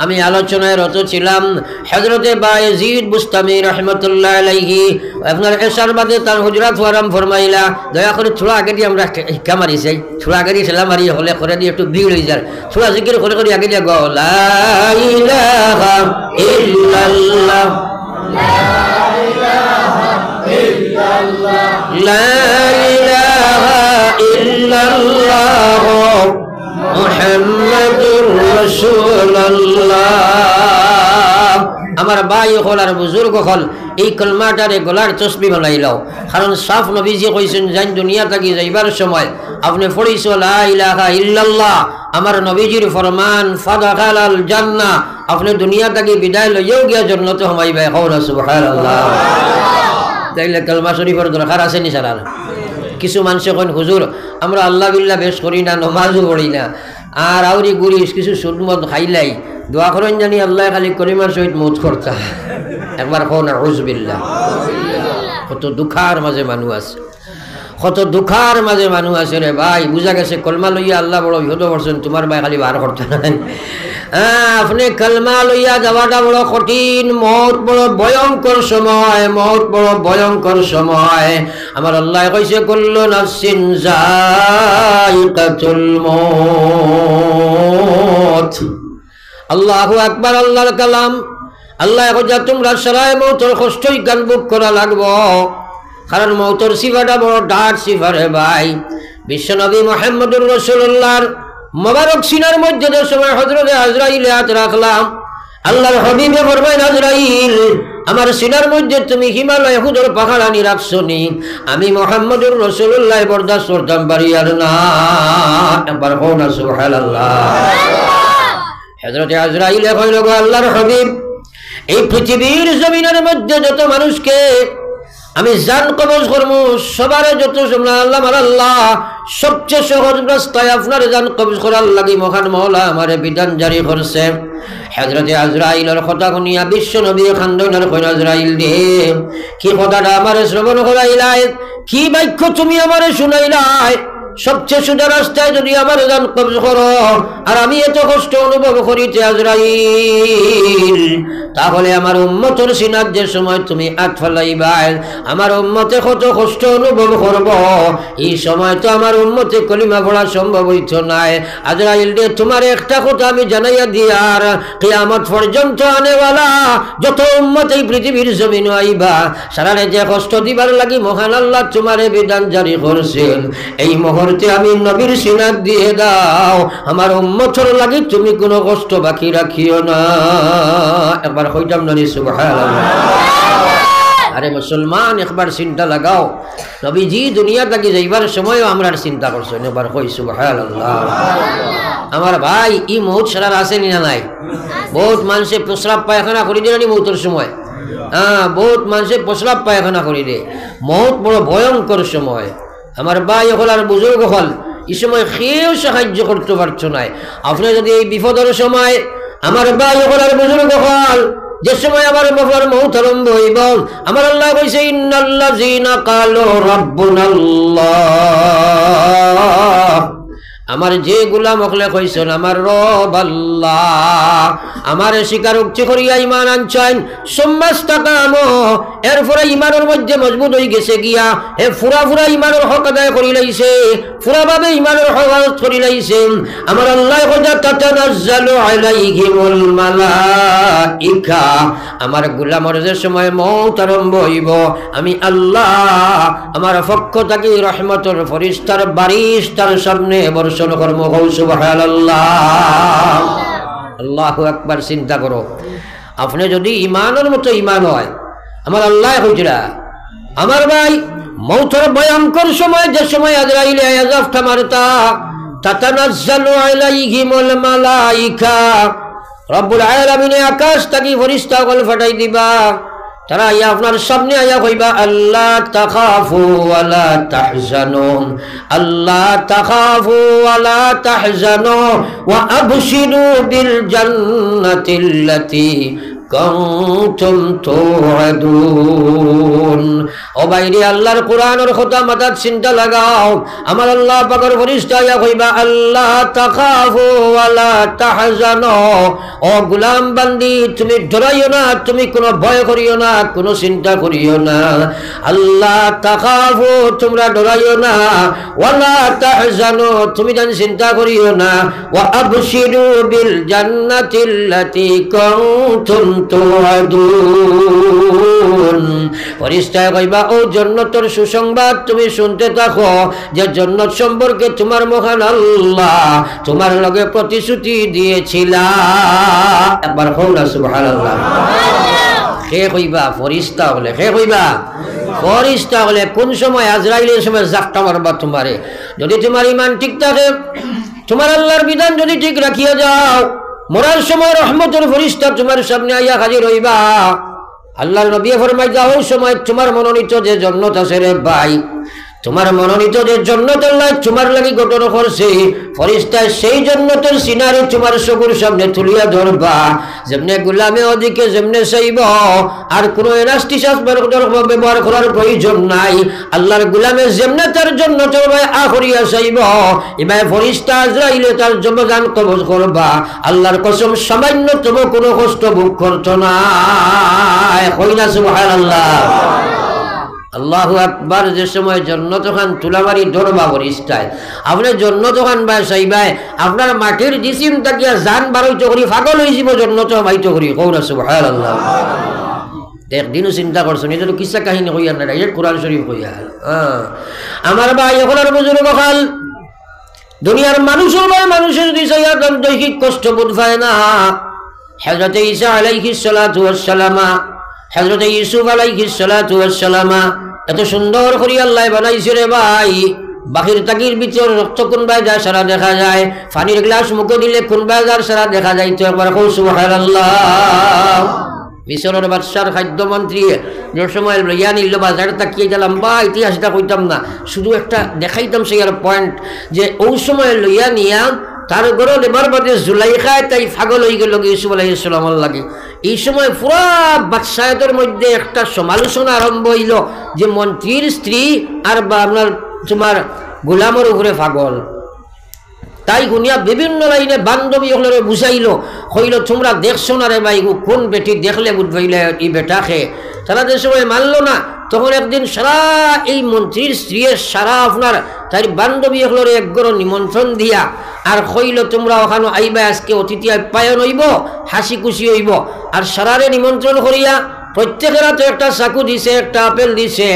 আমি আলোচনায় রত ছিলাম হযরতে বায়েজিদ বুস্তামি রাহমাতুল্লাহ আলাইহি আপনার এশার বাদে তার হুজরাত ওয়ারাম ফরমাইলা দয়া করে থোড়া আগে দিয়ে আমরা হিক্কা মারি যাই থোড়া আগে দিয়ে সালাম মারি হলে করে দিয়ে একটু ভিড় হয়ে যায় থোড়া জিকির করে করে আগে দিয়ে গো লা ইলাহা ইল্লাল্লাহ লা ইলাহা ইল্লাল্লাহ মুহাম্মাদুর রাসূলুল্লাহ আমার ভাই হল আর বুজুর্গ হল এই কলমাটারে গলার তসবি বানাইলাও কারণ সাফ নবীজি কইছেন জান দুনিয়া থাকি যাইবার সময় আপনি পড়িছো লা ইলাহা ইল্লাল্লাহ আমার নবীজির ফরমান ফাদাখালাল জান্নাহ আপনি দুনিয়া থাকি বিদায় লইও গিয়া জান্নাতে হমাইবা কওলা সুবহানাল্লাহ তাইলে কলমা শরীফের দরকার আছে নি সারা কিছু মানুষ কন হুজুর আমরা আল্লাহ বিল্লাহ বেশ করি না নমাজও পড়ি না আর আউরি গুরিস কিছু সুদমত খাইলাই দোয়া করেন জানি আল্লাহ খালি কলিমার সহিত মৌত করতা একবার কোন আউযুবিল্লাহ কত দুঃখার মাঝে মানুষ আছে কত দুঃখার মাঝে মানুষ আছে রে ভাই বুঝা গেছে কলমা লইয়া আল্লাহ বড় বিপদ করছেন তোমার ভাই খালি বার করতে নাই আপনি কলমা লইয়া যাওয়াটা বড় কঠিন মৌত বড় ভয়ঙ্কর সময় মৌত বড় ভয়ঙ্কর সময় আমার আল্লাহ কইছে কুল্লু নাফসিন যায়িকাতুল মৌত আল্লাহু আকবার আল্লাহর কালাম আল্লাহ কইছে তোমরা সরায় মৌতের কষ্টই গান বুক করা লাগবো কারণ মৌতের সিফাটা বড় ডাট সিফা রে ভাই বিশ্বনবী মুহাম্মদুর রাসূলুল্লাহর মোবারক সিনার মধ্যে যে সময় হযরতে আজরাইল হাত রাখলাম আল্লাহর হাবিবে ফরমায় আজরাইল আমার সিনার মধ্যে তুমি হিমালয় হুদুর পাহাড় আনি রাখছনি আমি মুহাম্মদুর রাসূলুল্লাহ বরদাস্ত করতাম পারি আর না একবার কোন সুবহানাল্লাহ হযরতে আজরাইল কইল গো আল্লাহর হাবিব এই পৃথিবীর জমিনের মধ্যে যত মানুষকে আমি জান কবজ করবো সবার যত আল্লাহ আল্লাহ সবচেয়ে সহজ রাস্তায় আপনার জান কবজ করার লাগি মহান মওলা আমারে বিধান জারি করছে হযরতে আজরাইলের কথা শুনিয়া বিশ্ব নবী খান্দনের কইল আজরাইল রে কি কথাটা আমারে শ্রবণ করাইলাই কি বাক্য তুমি আমারে শুনাইলাই সবচেয়ে সোজা রাস্তায় যদি আমার জান কবজ করো আর আমি এত কষ্ট অনুভব করিতে আজরাইল তাহলে আমার উম্মতের সিনাত যে সময় তুমি আট ফেলাইবা আমার উম্মতে কত কষ্ট অনুভব করব এই সময় তো আমার উম্মতে কলিমা পড়া সম্ভব হইত নাই আজরাইল রে তোমার একটা কথা আমি জানাইয়া দিয়ার কিয়ামত পর্যন্ত আনেওয়ালা যত উম্মত এই পৃথিবীর জমিনে আইবা সারারে যে কষ্ট দিবার লাগি মহান আল্লাহ তোমারে বিধান জারি করছেন এই মুহূর্তে আমি নবীর সিনাত দিয়ে দাও আমার উম্মতের লাগি তুমি কোনো কষ্ট বাকি রাখিও না একবার কইতাম না সুবহানাল্লাহ আরে মুসলমান একবার চিন্তা লাগাও নবীজি দুনিয়া থেকে যাইবার সময় আমরা চিন্তা করছো একবার কই সুবহানাল্লাহ আমার ভাই ই মৌত সারার আছে না নাই বহুত মানুষে প্রস্রাব পায়খানা করে দেয়নি মৌতের সময় বহুত মানুষে প্রস্রাব পায়খানা করে দেয় মৌত বড় ভয়ঙ্কর সময় আমার ভাই হল আর বুজুর্গ হল এই সময় কেউ সাহায্য করতে পারছো না আপনি যদি এই বিপদের সময় আমার ভাই হল আর বুজুর্গ হল যে সময় আমার মৌত আরম্ভ হইব আমার আল্লাহ কইছে ইন্নাল্লাযীনা ক্বালু রাব্বুনাল্লাহ আমার যে গোলাম হকলে কইছেন আমার রব আল্লাহ আমার স্বীকারোক্তি করিয়া ঈমান আনছেন সুম্মাস্তাকামু এরপরে ঈমানের মধ্যে মজবুত হয়ে গেছে গিয়া হে ফুরা ঈমানের হক আদায় করি লাইছে ফুরাভাবে ঈমানের হক আদায় করি লাইছে আমার আল্লাহ কইতা তাতানাজ্জালু আলাইহিমুল মালাইকা আমার গোলামের যে সময় মওত আরম্ভ হইব আমি আল্লাহ আমার পক্ষ থেকে রহমতের ফেরেশতার বারিশ তার সামনে বর্ষণ করব সুবহানাল্লাহ আল্লাহু আকবার চিন্তা করো আপনি যদি ঈমানের মতো ঈমান হয় আমার আল্লাহ কইরা আমার ভাই মওতের ভয়ঙ্কর সময় যে সময় আজরাইল আযাবটা মারতা তাতানাজ্জালু আলাইহিমুল মালাইকা রব্বুল আলামিন আকাশ থেকে ফেরেশতাগণ ফাটাই দিবা তারা আয়া আপনার সামনে আয়া কইবা আল্লাহ তাখাফু ওয়ালা তাহজানু আল্লাহ তাখাফু ওয়ালা তাহজানু ওয়া আবশিরু বিল জান্নাতিল্লাতী কুনতুম তুআদুন ও বাইরে আল্লাহর কোরআনের কথা মাথার চিন্তা লাগাও আমার আল্লাহ পাকের ফেরেশতা ইয়া কইবা আল্লাহ তাখাফু ওয়ালা তাহজানু ও গোলাম বান্দি তুমি ডরাইও না তুমি কোনো ভয় করিও না কোনো চিন্তা করিও না আল্লাহ তাখাফু তোমরা ডরাইও না ওয়ালা তাহজানু তুমি যেন চিন্তা করিও না ওয়া আবশিরু বিল জান্নাতিল্লাতী কুনতুম তুআদুন ফেরেশতা কইবা ও জান্নাতের সুসংবাদ তুমি শুনতে থাকো যে জান্নাত সম্পর্কে তোমার মহান আল্লাহ তোমার লগে প্রতিশ্রুতি দিয়েছিলা একবার কওনা সুবহানাল্লাহ কে কইবা ফেরেশতা বলে কে কইবা ফেরেশতা বলে কোন সময় আজরাইলের সময় জাকটা মারবা তোমারে যদি তোমার ঈমান ঠিক থাকে তোমার আল্লাহর বিধান যদি ঠিক রাখিয়া যাও মরার সময় রহমতের ফেরেশতা তোমার সামনে আইয়া হাজির হইবা আল্লাহর নবী ফরমাইতা ওই সময় তোমার মনোনীত যে জান্নাত আছে রে ভাই তোমার মনোনীত যে জান্নাত আল্লাহ তোমার লাগি গঠন করছে ফেরেশতা সেই জান্নাতের সিনারে তোমার চকুর সামনে তুলিয়া ধরবা যেমনে গোলামে ওদিকে যেমনে চাইব আর কোনো এনাস্টিসাস ব্যবহার করার প্রয়োজন নাই আল্লাহর গোলামে যেমনে তার জান্নাতের ভাই আখরিয়া চাইব এবার ফেরেশতা আজরাইলে তার জবান কবজ করবা আল্লাহর কসম সামান্যতম কোনো কষ্ট ভোগ করত না কইনা সুবহানাল্লাহ আল্লাহু আকবার যে সময় জান্নাত খান তুলাবাড়ি ধরবা ফেরেশতায় আপনি জান্নাত খান বা চাইবাই আপনার মাটির জিসিম তাকিয়া জান বারইতো করি পাগল হয়ে যাব জান্নাত বাইতো করি কওনা সুবহানাল্লাহ একদিনও চিন্তা করছো নিজের কিসা কাহিনী কইয়া না ডাইরেক্ট কোরআন শরীফ কইয়া আমার ভাই এখনার বুজুর্গ খাল দুনিয়ার মানুষের ভাই মানুষের যদি চাইয়া দৈহিক কষ্ট বোধ পায় না হযরত ঈসা আলাইহিস সালাতু ওয়াস সালাম হযরত ইউসুফ আলাইহিস সালাতু ওয়াস সালাম এত সুন্দর করে আল্লাহ বানাইছে রে ভাই বাহির তাকির ভিতর রক্ত কোনবাই যা সারা দেখা যায় পানির গ্লাস মুখে দিলে কোনবাই যার সারা দেখা যায় তো একবার কও সুবহানাল্লাহ মিশরের বাদশার খাদ্যমন্ত্রী যে সময় লইয়া নিল বাজার তাকিয়ে গেলাম বা ইতিহাসটা কইতাম না শুধু একটা দেখাইতাম সেই আর পয়েন্ট যে ওই সময় লইয়া নিয়া তার ঘরে লেবার বাদে জুলাইখায় তাই পাগল হয়ে গেল ইউসুফ আলাইহিস সালামের লাগে এই সময় পুরা বাদশাহদের মধ্যে একটা সমালোচনা আরম্ভ হইল যে মন্ত্রীর স্ত্রী আর বা আপনার তোমার গোলামের উপরে পাগল তাই গুনিয়া বিভিন্ন লাইনে বান্ধবী হলে বুঝাইল হইল তোমরা দেখছো না রে ভাই কোন বেটি দেখলে বুঝবাইলে এই বেটাকে তারা যে সময় মানলো না তখন একদিন সারা এই মন্ত্রীর স্ত্রীর সারা আপনার তাই বান্ধবী হলরে একগর নিমন্ত্রণ দিয়া আর হইল তোমরা ওখানে আইবা আজকে অতিথি আপ্যায়ন হইব হাসি খুশি হইব আর সারারে নিমন্ত্রণ করিয়া প্রত্যেকেরা তো একটা চাকু দিছে একটা আপেল দিছে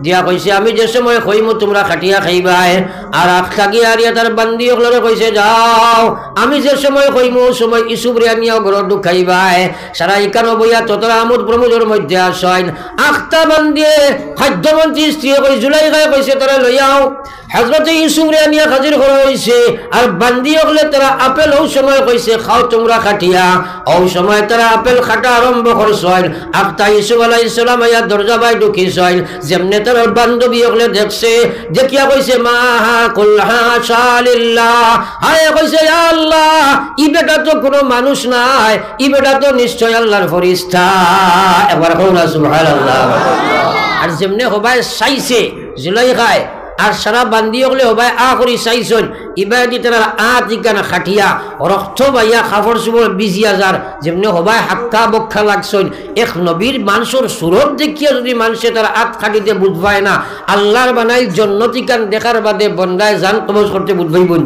দিয়া কইছে আমি যে সময় কইমু তোমরা খাটিয়া খাইবাই আর আখাগিয়া আর তার বান্দি হলরে কইছে যাও আমি যে সময় কইমু সময় ইসুফ রে আনিয়া ঘর ঢুকাইবাই সারা ইকানো বইয়া ততরা আমোদ প্রমোদের মধ্যে আসেন আখতা বান্দিয়ে খাদ্যমন্ত্রী স্ত্রী কই জুলাইখায় কইছে তারা লইয়াও হযরত ইউসুফ রে আনিয়া হাজির করা হইছে আর বান্দি হলে তারা আপেল ওই সময় কইছে খাও তোমরা খাটিয়া ওই সময় তারা আপেল খাটা আরম্ভ করছেন আখতা ইউসুফ আলাইহিস সালাম আয়া দরজা বাই ঢুকিছেন যেমনে তার বান্ধবী হলে দেখছে দেখিয়া কইছে মা কুল হাশালিল্লাহ আয় কইছে ইয়া আল্লাহ ই বেটা তো কোনো মানুষ নাই ই বেটা তো নিশ্চয় আল্লাহর ফেরেশতা একবার কওনা সুবহানাল্লাহ আর যেমনে হবাই চাইছে জুলাইখায় আর সারা বান্দি হলে হবাই করি চাইছন ইবাদি তারা দিকানা খাটিয়া রক্ত বাইয়া খাফর চুবর বিজিয়া যার যেমনি হবাই হাক্কা বক্ষা লাগছন এক নবীর মানুষের সুরত দেখিয়া যদি মানুষে তারা খাটিতে বুঝবায় না আল্লাহর বানাই জন্নতিকান দেখার বাদে বন্দায় জান কবজ করতে বুঝবাইবন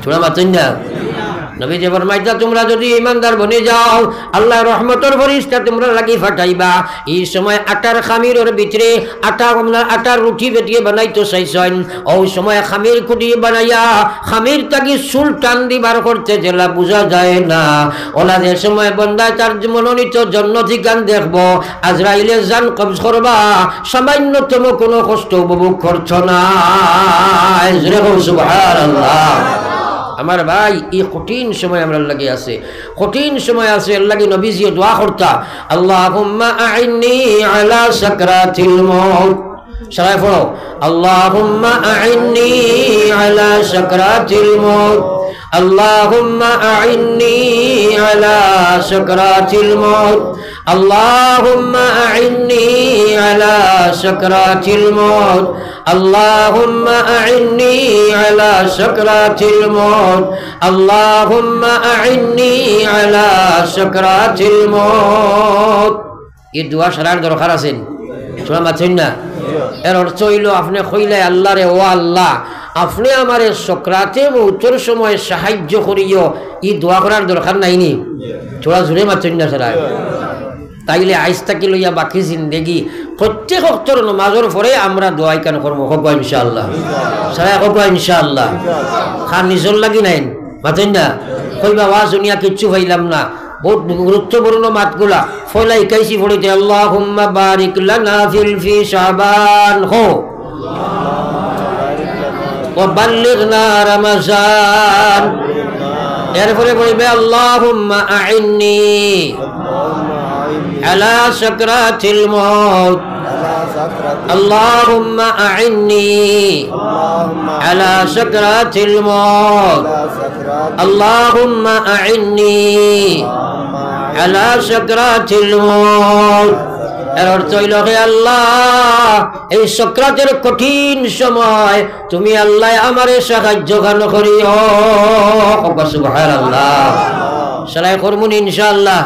ছোড়া মাতেন না নবী যে ফরমাইতা তোমরা যদি ইমানদার বনে যাও আল্লাহর রহমতের ফেরেশতা তোমরা লাগি ফাটাইবা এই সময় আটার খামিরের ভিতরে আটার রুটি বেটিয়ে বানাইতো চাইছেন ওই সময় খামির কুটি বানাইয়া খামির তাকি চুল টান দিবার করতে জেলা বোঝা যায় না ওলা যে সময় বন্দায় তার মনোনীত জন্নতিকান দেখব আজরাইলে জান কবজ করবা সামান্যতম কোনো কষ্ট উপভোগ করছ না সুবহানাল্লাহ আমার ভাই এই কঠিন সময় আমরা লাগি আছে কঠিন সময় আছে লাগি নবীজি দোয়া করতা আল্লাহুম্মা আইন্নি আলা সাকরাতিল মউত সবাই পড়ো আল্লাহুম্মা আইন্নি আলা সাকরাতিল মউত আল্লাহুম্মা আইন্নি আলা সাকরাতিল মউত اللهم أعني على سكرات الموت اللهم أعني على سكرات الموت اللهم أعني على سكرات الموت এই দোয়া সারার দরকার আছে শোনা মাছেন না এর অর্থ হইল আপনি কইলে আল্লাহ রে ও আল্লাহ আপনি আমারে সকরাতে মৌতের সময় সাহায্য করিও এই দোয়া করার দরকার নাইনি ছোড়া জোরে মাছেন না সারা তাইলে আইজ থাকি লইয়া বাকি জিন্দেগি প্রত্যেক অক্তর নমাজের পরে আমরা দোয়াই কান করবো হব ইনশাআল্লাহ সারা হব ইনশাআল্লাহ খান নিজর লাগি নাই মাতেন না কইবা ওয়া দুনিয়া কিচ্ছু হইলাম না বহুত গুরুত্বপূর্ণ মাতগুলা ফলা ইকাইছি পড়িতে আল্লাহুম্মা বারিক লানা ফি শাবান হো ওয়া বাল্লিগনা রমাজান এরপরে বলবে আল্লাহুম্মা আইন্নি على سكرات الموت اللهم أعني على سكرات الموت اللهم أعني على سكرات الموت এর অর্থ হইল হে আল্লাহ এই সকরাতের কঠিন সময় তুমি আল্লাহ আমারে সাহায্য গান করিও সুবহানাল্লাহ সালাই করমুন ইনশাআল্লাহ